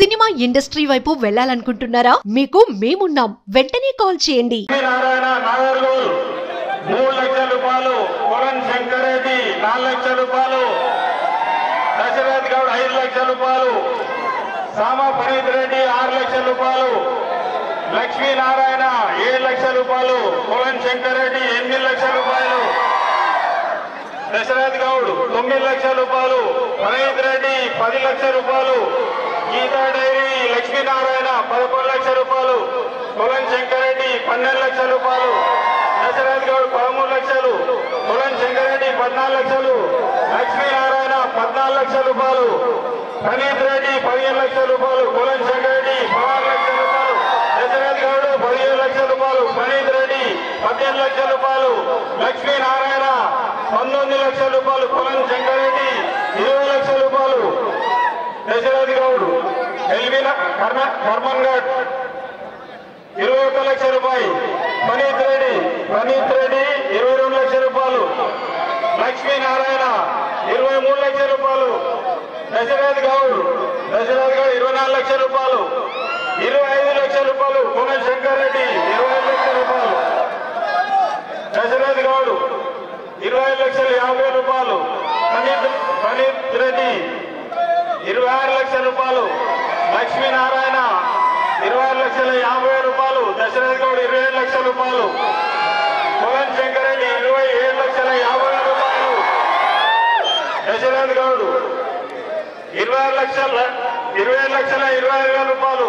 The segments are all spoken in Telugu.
సినిమా ఇండస్ట్రీ వైపు వెళ్ళాలనుకుంటున్నారా? మీకు మేమున్నాం. వెంటనే కాల్ చేయండి. నారాయణ నాగర్గోల్ 3 లక్షల రూపాయలు, కొలన్ శంకర్ రెడ్డి 4 లక్షల రూపాయలు, దశరథ్ గౌడ్ 5 లక్షల రూపాయలు, సామా ఫరీద్ రెడ్డి 6 లక్షల రూపాయలు, లక్ష్మీనారాయణ 7 లక్షల రూపాయలు, కొలన్ శంకర్ రెడ్డి 8 లక్షల రూపాయలు, దశరథ్ గౌడ్ 9 లక్షల రూపాయలు, ఫరీద్ రెడ్డి 10 లక్షల రూపాయలు, గీతా డైరీ లక్ష్మీనారాయణ 11 లక్షల రూపాయలు, కొలన్ శంకర్ రెడ్డి 12 లక్షల రూపాయలు, దశరథ్ గౌడ్ 13 లక్షలు, కొలన్ శంకర్ రెడ్డి 14 లక్షలు, లక్ష్మీనారాయణ 14 లక్షల రూపాయలు, ఫరీద్ రెడ్డి 15 లక్షల రూపాయలు, కొలన్ శంకర్ రెడ్డి 16 లక్షల రూపాయలు, దశరథ్ గౌడ్ 15 లక్షల రూపాయలు, ఫరీద్ రెడ్డి 18 లక్షల రూపాయలు, లక్ష్మీనారాయణ 19 లక్షల రూపాయలు, కొలన్ శంకర్ రెడ్డి 20 లక్షల రూపాయలు, దశరథ్ గౌడ్ ఎల్విన కర్మన్ గఢ్ 21 లక్షల రూపాయలు, ప్రణీత్ రెడ్డి 22 లక్షల రూపాయలు, లక్ష్మీనారాయణ 23 లక్షల రూపాయలు, దశరథ్ గౌడ్ 24 లక్షల రూపాయలు, 25 లక్షల రూపాయలు, కొలన్ శంకర్ రెడ్డి 25 లక్షల రూపాయలు, దశరథ్ గౌడ్ 20 లక్షల 50 రూపాయలు, ప్రణీత్ రెడ్డి 26 లక్షల రూపాయలు, లక్ష్మీనారాయణ 26 లక్షల 50 రూపాయలు, దశరథ్ గౌడ్ 27 లక్షల రూపాయలు, కొలన్ శంకర్ రెడ్డి 27 లక్షల 50 రూపాయలు, దశరథ్ గౌడ్ 27 లక్షల 25 రూపాయలు,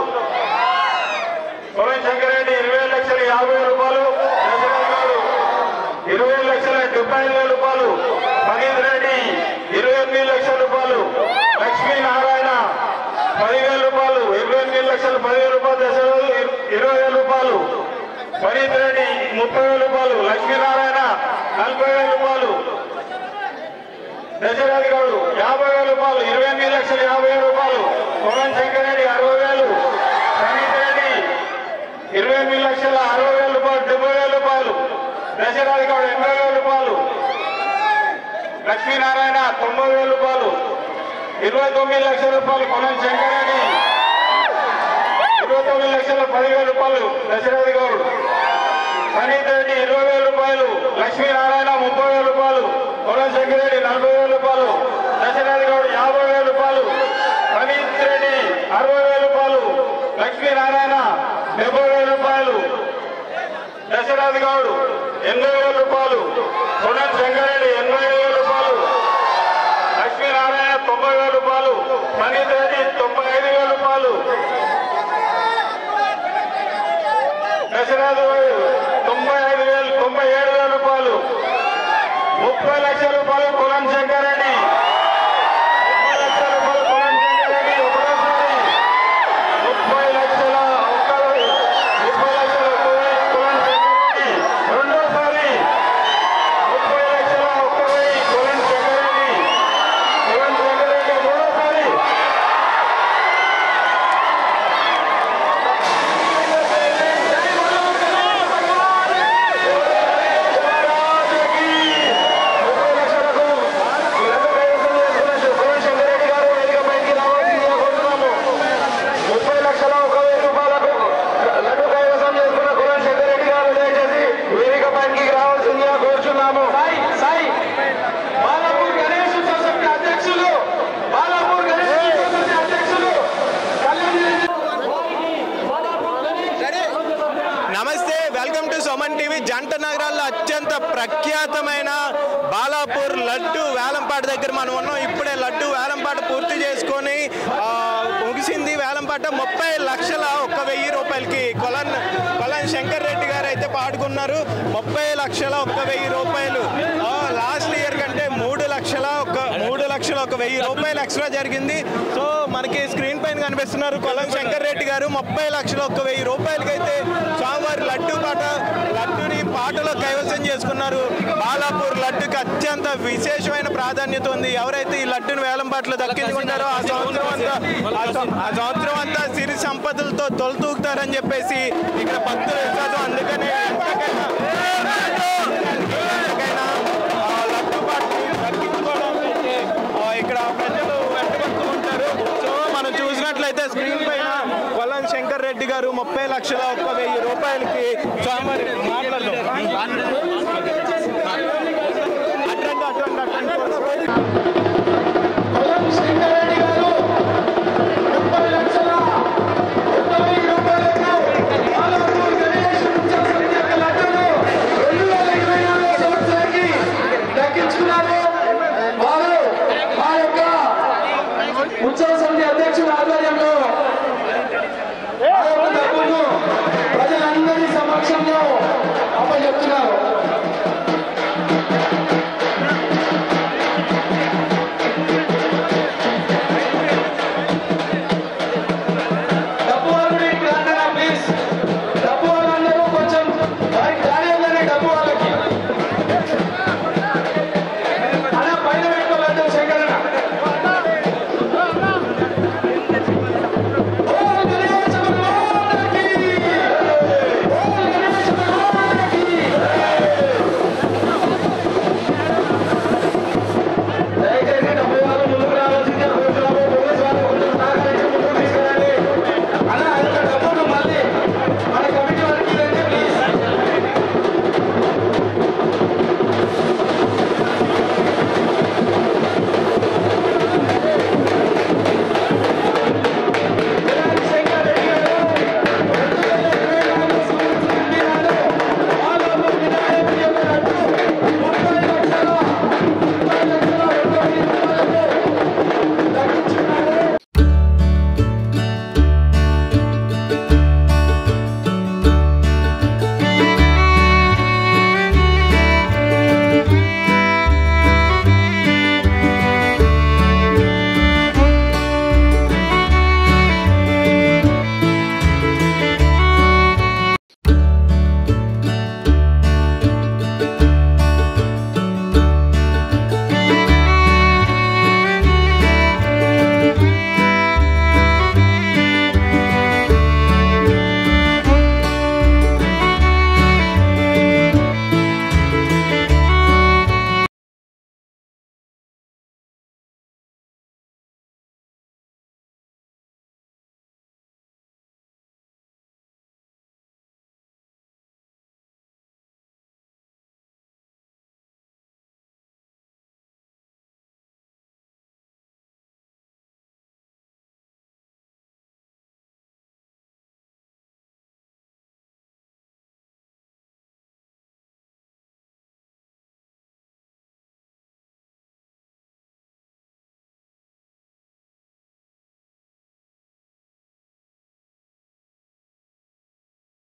కొలన్ శంకర్ రెడ్డి 20 లక్షల 50 రూపాయలు, దశరథ్ గౌడ్ 20 లక్షల 75 రూపాయలు, ఫరీద్ రెడ్డి 28 లక్షల రూపాయలు, లక్ష్మీనారాయణ 10,000 రూపాయలు, 28 లక్షల 10,000 రూపాయలు, దశరథ్ 20,000 రూపాయలు, ఫరీద్ రెడ్డి 30,000 రూపాయలు, లక్ష్మీనారాయణ 40,000 రూపాయలు, దశరథ్ గౌడ్ 50,000 రూపాయలు, 28 లక్షల 50,000 రూపాయలు, కొలన్ శంకర్ రెడ్డి 60,000, ఫరీద్ రెడ్డి 28 లక్షల 60,000 రూపాయలు, 70,000 రూపాయలు, దశరథ్ గౌడ్ 80,000 రూపాయలు, లక్ష్మీనారాయణ 90,000 రూపాయలు, 29 లక్షల రూపాయలు, కొలన్ శంకర్ రెడ్డి 29 లక్షల 10,000 రూపాయలు, దశరథ్ గౌడ్, ఫరీద్ రెడ్డి 20,000 రూపాయలు, లక్ష్మీనారాయణ 30,000 రూపాయలు, కొలన్ శంకర్ రెడ్డి 40,000 రూపాయలు, దశరథ్ గౌడ్ 50,000 రూపాయలు, ఫరీద్ రెడ్డి 60,000 రూపాయలు, లక్ష్మీనారాయణ 70,000 రూపాయలు, దశరథ్ గౌడ్ 80,000 రూపాయలు, కొలన్ శంకర్ రెడ్డి 80,000 రూపాయలు, లక్ష్మీనారాయణ 90,000 రూపాయలు, ఫరీద్ రెడ్డి 95,000 రూపాయలు, దశరథ్ గౌడ్ 97,000 రూపాయలు, 30 లక్షల రూపాయలు, కొలన్ శంకర్ రెడ్డి 30 లక్షల రూపాయలు, కొలన్ శంకర్ రెడ్డి ఒకటోసారి 30 లక్షల 1,000 కొలన్ శంకర్ రెడ్డి రెండోసారి 30 లక్షల 1,000 కొలన్ శంకర్ రెడ్డి మూడోసారి నమస్తే, వెల్కమ్ టు సుమన్ టీవీ. జంట నగరాల్లో అత్యంత ప్రఖ్యాతమైన బాలాపూర్ లడ్డు వేలంపాట దగ్గర మనం ఉన్నాం. ఇప్పుడే లడ్డు వేలంపాట పూర్తి చేసుకొని ముగిసింది. వేలంపాట 30 లక్షల 1,000 రూపాయలకి కొలన్ శంకర్ రెడ్డి గారు అయితే పాడుకున్నారు. 30 లక్షల 1,000 రూపాయలు. లాస్ట్ ఇయర్ కంటే 3 లక్షల 1,000 రూపాయలు ఎక్స్ట్రా జరిగింది. సో మనకి స్క్రీన్ పైన కనిపిస్తున్నారు కొలన్ శంకర్ రెడ్డి గారు. 30 లక్షల 1,000 రూపాయలకైతే స్వామివారి లడ్డుని పాటలో కైవసం చేసుకున్నారు. బాలాపూర్ లడ్డుకి అత్యంత విశేషమైన ప్రాధాన్యత ఉంది. ఎవరైతే ఈ లడ్డుని వేలంపాటలో దక్కించుకుంటారో ఆ సంవత్సరం అంతా సిరి సంపదలతో తొలతూగుతారని చెప్పేసి ఇక్కడ భక్తుల విశ్వాసం. అందుకనే లడ్డు పాటని దక్కించుకోవడం ఇక్కడ ప్రజలు వెంటబడుతూ ఉంటారు. సో మనం చూసినట్లయితే చూస్తుంటే స్క్రీన్ పైన కొల్లం శంకర్ రెడ్డి గారు 30,01,000 రూపాయలకి స్వామివారి మాట్లాడదాం.